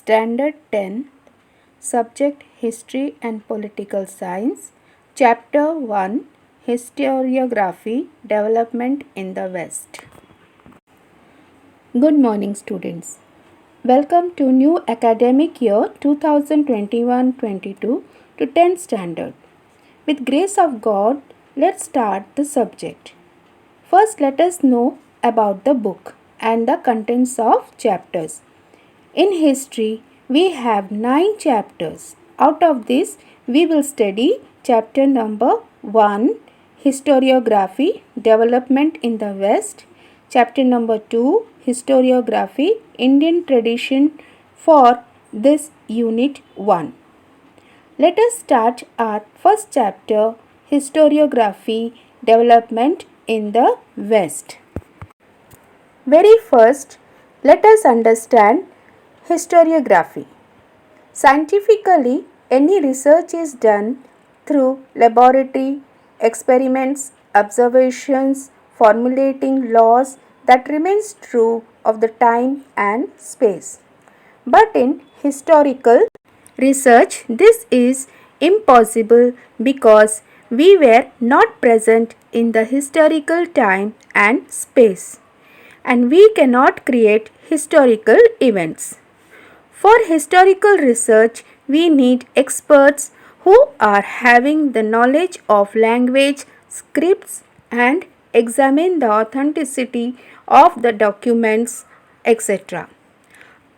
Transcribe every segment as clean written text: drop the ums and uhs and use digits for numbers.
Standard 10, Subject History and Political Science, Chapter 1, Historiography Development in the West. Good morning, students. Welcome to new academic year 2021-22 to 10th standard. With grace of God, let's start the subject. First, let us know about the book and the contents of chapters. In history, we have 9 chapters. Out of this, we will study chapter number 1, Historiography, Development in the West. Chapter number 2, Historiography, Indian Tradition for this unit 1. Let us start our first chapter, Historiography, Development in the West. Very first, let us understand historiography. Scientifically, any research is done through laboratory experiments, observations, formulating laws that remains true of the time and space. But in historical research, this is impossible because we were not present in the historical time and space, and we cannot create historical events. For historical research, we need experts who are having the knowledge of language, scripts, and examine the authenticity of the documents, etc.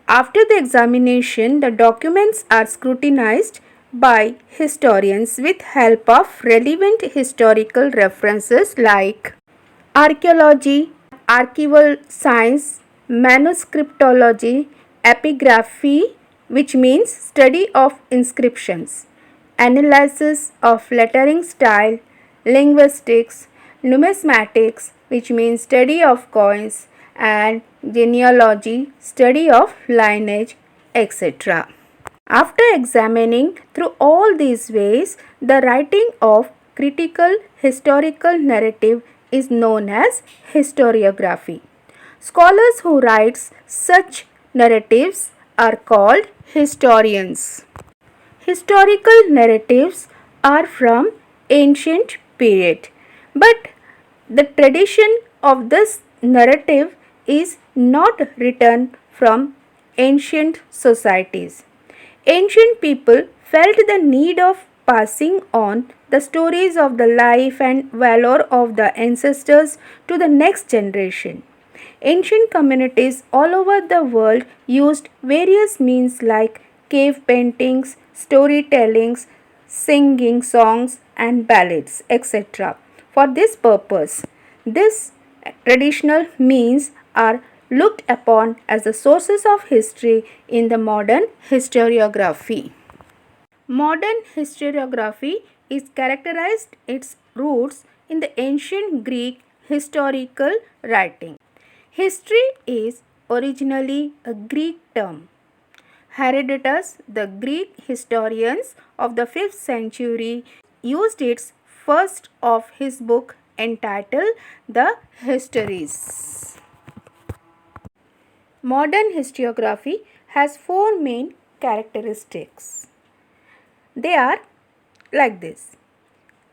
After the examination, the documents are scrutinized by historians with help of relevant historical references like archaeology, archival science, manuscriptology, epigraphy, which means study of inscriptions, analysis of lettering style, linguistics, numismatics, which means study of coins, and genealogy, study of lineage, etc. After examining through all these ways, the writing of critical historical narrative is known as historiography. Scholars who write such narratives are called historians. Historical narratives are from ancient period, but the tradition of this narrative is not written from ancient societies. Ancient people felt the need of passing on the stories of the life and valor of the ancestors to the next generation. Ancient communities all over the world used various means like cave paintings, storytellings, singing songs and ballads, etc. For this purpose, these traditional means are looked upon as the sources of history in the modern historiography. Modern historiography is characterized its roots in the ancient Greek historical writing. History is originally a Greek term. Herodotus, the Greek historians of the 5th century, used its first of his book entitled The Histories. Modern historiography has 4 main characteristics. They are like this.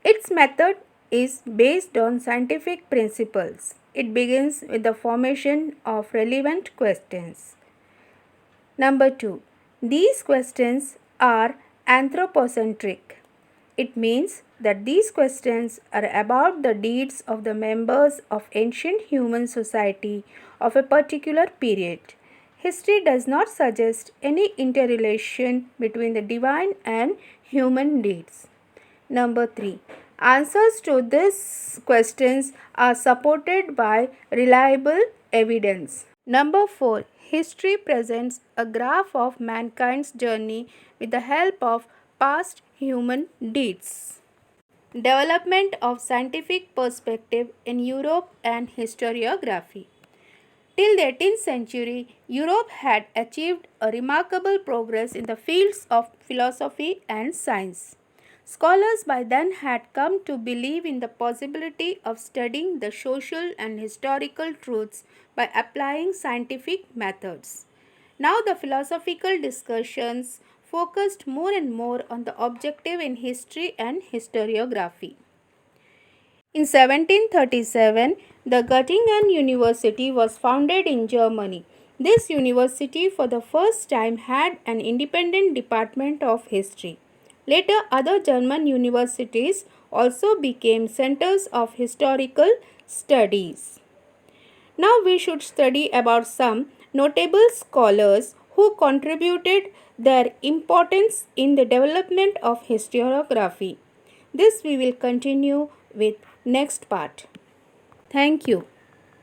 Its method is based on scientific principles. It begins with the formation of relevant questions. Number 2. These questions are anthropocentric. It means that these questions are about the deeds of the members of ancient human society of a particular period. History does not suggest any interrelation between the divine and human deeds. Number 3. Answers to these questions are supported by reliable evidence. Number 4. History presents a graph of mankind's journey with the help of past human deeds. Development of scientific perspective in Europe and historiography. Till the 18th century, Europe had achieved a remarkable progress in the fields of philosophy and science. Scholars by then had come to believe in the possibility of studying the social and historical truths by applying scientific methods. Now the philosophical discussions focused more and more on the objective in history and historiography. In 1737, the Göttingen University was founded in Germany. This university for the first time had an independent department of history. Later, other German universities also became centers of historical studies. Now we should study about some notable scholars who contributed their importance in the development of historiography. This we will continue with next part. Thank you.